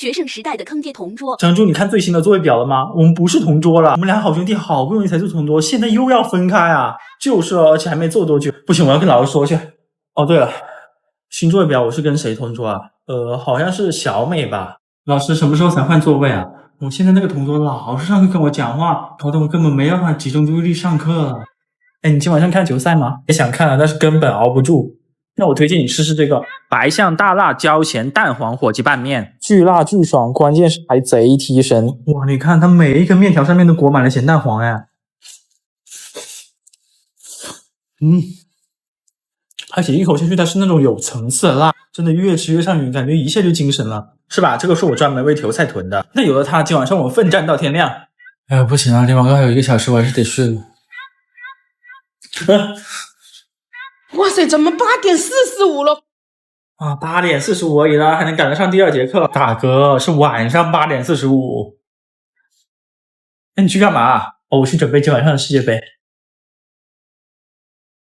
学生时代的坑爹同桌。张柱，你看最新的座位表了吗？我们不是同桌了，我们俩好兄弟好不容易才做同桌，现在又要分开啊！就是而且还没做多久，不行，我要跟老师说去。哦，对了，新座位表我是跟谁同桌啊？好像是小美吧。老师什么时候才换座位啊？我现在那个同桌老是上课跟我讲话，搞得我根本没办法集中注意力上课了。哎，你今晚上看球赛吗？也想看啊，但是根本熬不住。那我推荐你试试这个白象大辣椒咸蛋黄火鸡拌面，巨辣巨爽，关键是还贼提神。哇，你看它每一根面条上面都裹满了咸蛋黄哎。而且一口下去它是那种有层次的辣，真的越吃越上瘾，感觉一下就精神了，是吧？这个是我专门为球赛囤的。那有了它，今晚上我奋战到天亮。哎呀，不行了，离广告还有1个小时，我还是得睡了。哇塞，怎么8点45了？啊，8点45而已啦，还能赶得上第2节课。大哥，是晚上8点45。那你去干嘛？哦，我去准备今晚上的世界杯。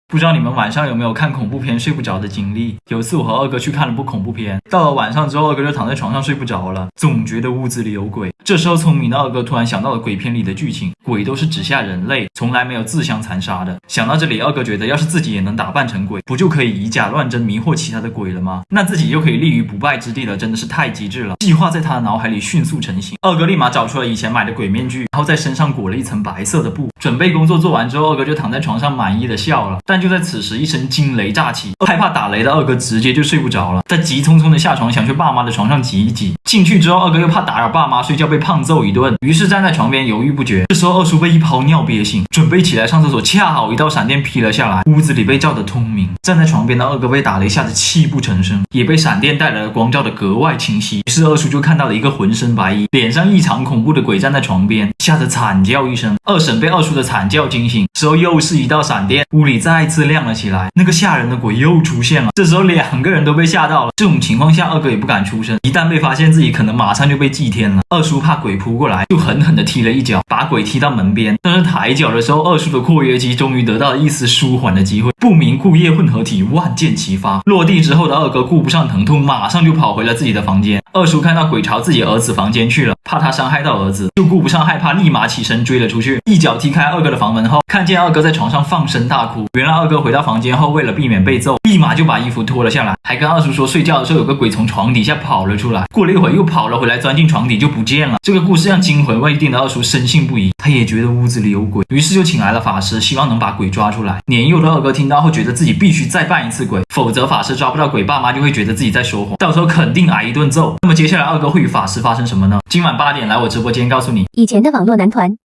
不知道你们晚上有没有看恐怖片睡不着的经历？有一次我和二哥去看了部恐怖片，到了晚上之后，二哥就躺在床上睡不着了，总觉得屋子里有鬼。这时候聪明的二哥突然想到了鬼片里的剧情，鬼都是只吓人类，从来没有自相残杀的。想到这里，二哥觉得要是自己也能打扮成鬼，不就可以以假乱真迷惑其他的鬼了吗？那自己就可以立于不败之地了，真的是太机智了。计划在他的脑海里迅速成型，二哥立马找出了以前买的鬼面具，然后在身上裹了一层白色的布。准备工作做完之后，二哥就躺在床上满意的笑了。但就在此时，一声惊雷炸起，害怕打雷的二哥直接就睡不着了。他急匆匆的下床，想去爸妈的床上挤一挤。进去之后，二哥又怕打扰爸妈睡觉被胖揍一顿，于是站在床边犹豫不决。这时候二叔被一泡尿憋醒，准备起来上厕所，恰好一道闪电劈了下来，屋子里被照得通明。站在床边的二哥被打雷吓得泣不成声，也被闪电带来的光照得格外清晰。于是二叔就看到了一个浑身白衣、脸上异常恐怖的鬼站在床边，吓得惨叫一声。二婶被二叔的惨叫惊醒，之后又是一道闪电，屋里再次亮了起来，那个吓人的鬼又出现了。这时候2个人都被吓到了，这种情况下二哥也不敢出声，一旦被发现自己可能马上就被祭天了。二叔怕鬼扑过来，就狠狠地踢了一脚，把鬼踢到门边。但是抬脚的时候，二叔的括约肌终于得到了一丝舒缓的机会，不明固液混合体万箭齐发。落地之后的二哥顾不上疼痛，马上就跑回了自己的房间。二叔看到鬼朝自己儿子房间去了，怕他伤害到儿子，就顾不上害怕，立马起身追了出去，一脚踢开二哥的房门后，看见二哥在床上放声大哭。原来二哥回到房间后，为了避免被揍，立马就把衣服脱了下来，还跟二叔说睡觉的时候有个鬼从床底下跑了出来。过了一会儿又跑了回来，钻进床底就不见了。这个故事让惊魂未定的二叔深信不疑，他也觉得屋子里有鬼，于是就请来了法师，希望能把鬼抓出来。年幼的二哥听到后觉得自己必须再扮一次鬼，否则法师抓不到鬼，爸妈就会觉得自己在说谎，到时候肯定挨一顿揍。那么接下来二哥会与法师发生什么呢？今晚8点来我直播间告诉你。以前的网络男团，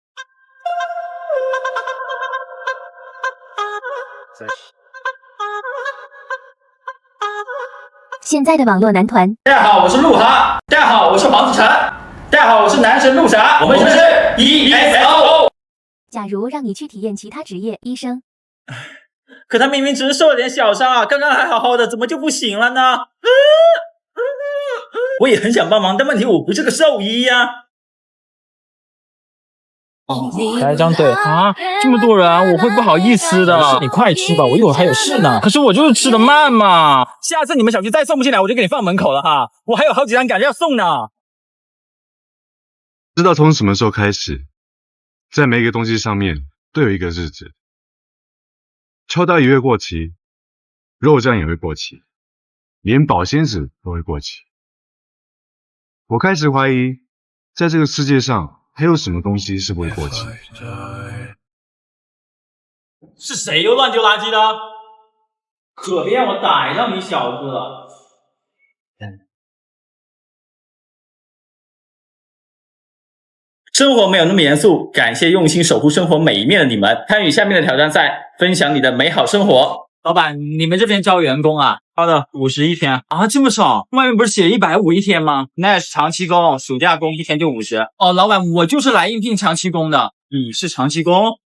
现在的网络男团。大家好，我是鹿哈。大家好，我是黄子晨。大家好，我是男神鹿啥。我们是 EXO。假如让你去体验其他职业，医生，可他明明只是受了点小伤啊，刚刚还好好的，怎么就不行了呢？我也很想帮忙，但问题我不是个兽医呀。来一张嘴啊！这么多人，我会不好意思的。你快吃吧，我一会儿还有事呢。可是我就是吃得慢嘛。下次你们小区再送不进来，我就给你放门口了哈。我还有好几张赶着要送呢。知道从什么时候开始，在每一个东西上面都有一个日子。秋刀鱼会过期，肉酱也会过期，连保鲜纸都会过期。我开始怀疑，在这个世界上还有什么东西是不会过期？是谁又乱丢垃圾的？可别让我逮到你小子了！生活没有那么严肃，感谢用心守护生活每一面的你们。参与下面的挑战赛，分享你的美好生活。老板，你们这边招员工啊？好的，50一天啊，这么少？外面不是写150一天吗？那是长期工，暑假工一天就50。哦，老板，我就是来应聘长期工的。你是长期工？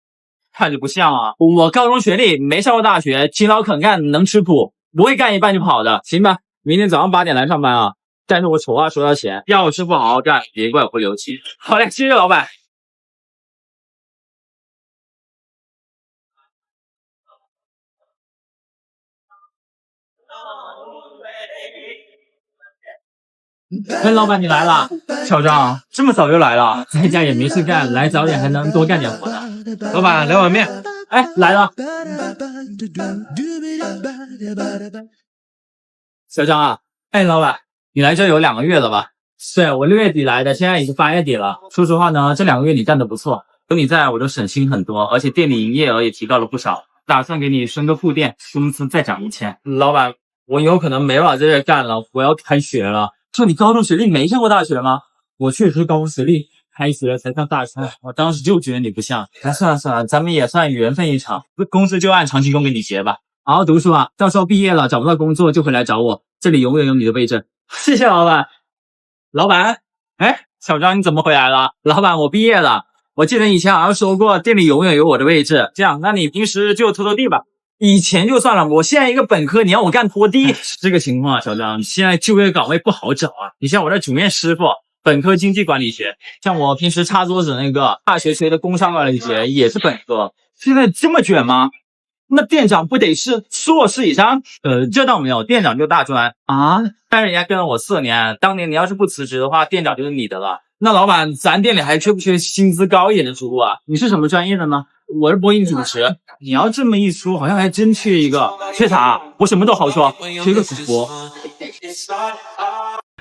看着不像啊。我高中学历，没上过大学，勤劳肯干，能吃苦，不会干一半就跑的。行吧，明天早上8点来上班啊。但是我丑话说到前，要是不好好干，别怪我不留情。好嘞，谢谢老板。哎，老板你来了，小张这么早就来了，在家也没事干，来早点还能多干点活呢。老板来碗面。哎，来了。小张啊，哎，老板，你来这有2个月了吧？对，我6月底来的，现在已经8月底了。说实话呢，这2个月你干得不错，有你在我就省心很多，而且店里营业额也提高了不少，打算给你升个副店，工资再涨1000。老板，我以后可能没法在这干了，我要开学了。说你高中学历没上过大学吗？我确实高中学历，开学了才上大学。我当时就觉得你不像。哎，算了算了，咱们也算缘分一场，工资就按长期工给你结吧。好好读书啊，到时候毕业了找不到工作就回来找我，这里永远有你的位置。谢谢老板。老板，哎，小张你怎么回来了？老板，我毕业了。我记得以前好像说过，店里永远有我的位置。这样，那你平时就拖拖地吧。以前就算了，我现在一个本科，你让我干拖地，这个情况啊，小张，现在就业岗位不好找啊。你像我这煮面师傅，本科经济管理学，像我平时擦桌子那个大学学的工商管理学也是本科。现在这么卷吗？那店长不得是硕士以上？这倒没有，店长就大专啊。但是人家跟了我4年，当年你要是不辞职的话，店长就是你的了。那老板，咱店里还缺不缺薪资高一点的主播啊？你是什么专业的呢？我是播音主持。你要这么一说，好像还真缺一个。缺啥？我什么都好说，缺个主播。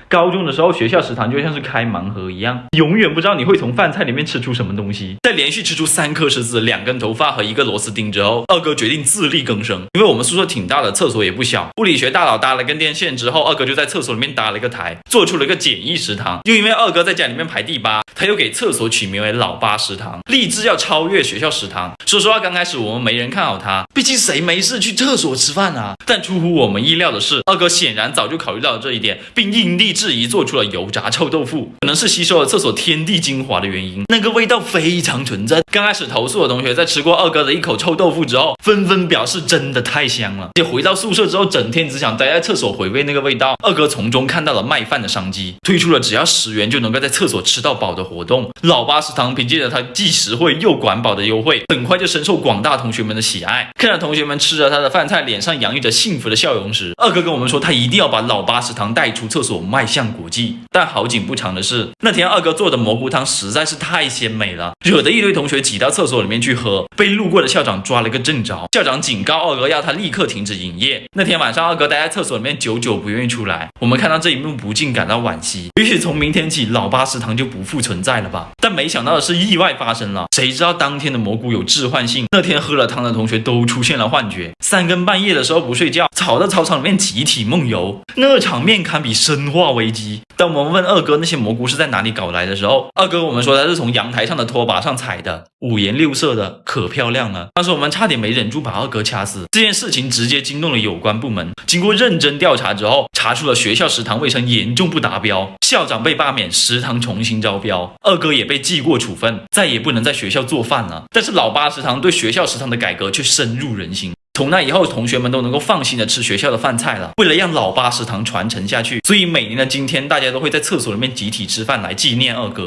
高中的时候，学校食堂就像是开盲盒一样，永远不知道你会从饭菜里面吃出什么东西。在连续吃出3颗石子、2根头发和1个螺丝钉之后，二哥决定自力更生。因为我们宿舍挺大的，厕所也不小，物理学大佬搭了根电线之后，二哥就在厕所里面搭了一个台，做出了一个简易食堂。又因为二哥在家里面排第8，他又给厕所取名为老8食堂，立志要超越学校食堂。说实话，刚开始我们没人看好他，毕竟谁没事去厕所吃饭啊？但出乎我们意料的是，二哥显然早就考虑到了这一点，并因地制宜做出了油炸臭豆腐。可能是吸收了厕所天地精华的原因，那个味道非常纯正。刚开始投诉的同学在吃过二哥的1口臭豆腐之后，纷纷表示真的太香了。也回到宿舍之后，整天只想待在厕所回味那个味道。二哥从中看到了卖饭的商机，推出了只要10元就能够在厕所吃到饱的活动。老8食堂凭借着它既实惠又管饱的优惠，很快就深受广大同学们的喜爱。看着同学们吃着他的饭菜，脸上洋溢着幸福的笑容时，二哥跟我们说，他一定要把老8食堂带出厕所，迈向国际。但好景不长的是，那天二哥做的蘑菇汤实在是太鲜美了，惹得一堆同学挤到厕所里面去喝，被路过的校长抓了个正着。校长警告二哥要他立刻停止营业。那天晚上，二哥待在厕所里面久久不愿意出来。我们看到这一幕，不禁感到惋惜。也许从明天起，老8食堂就不复存在了吧？但没想到的是，意外发生了。谁知道当天的蘑菇有致幻性，那天喝了汤的同学都出现了幻觉，3更半夜的时候不睡觉，吵到操场里面集体梦游，那场面堪比生化危机。当我们问二哥那些蘑菇是在哪里搞来的时候，二哥我们说他是从阳台上的拖把上采的，5颜6色的，可漂亮了。当时我们差点没忍住把二哥掐死。这件事情直接惊动了有关部门，经过认真调查之后，查出了学校食堂卫生严重不达标，校长被罢免，食堂重新招标，二哥也被记过处分，再也不能在学校做饭了。但是老8食堂对学校食堂的改革却深入人心。从那以后，同学们都能够放心的吃学校的饭菜了。为了让老8食堂传承下去，所以每年的今天，大家都会在厕所里面集体吃饭来纪念二哥。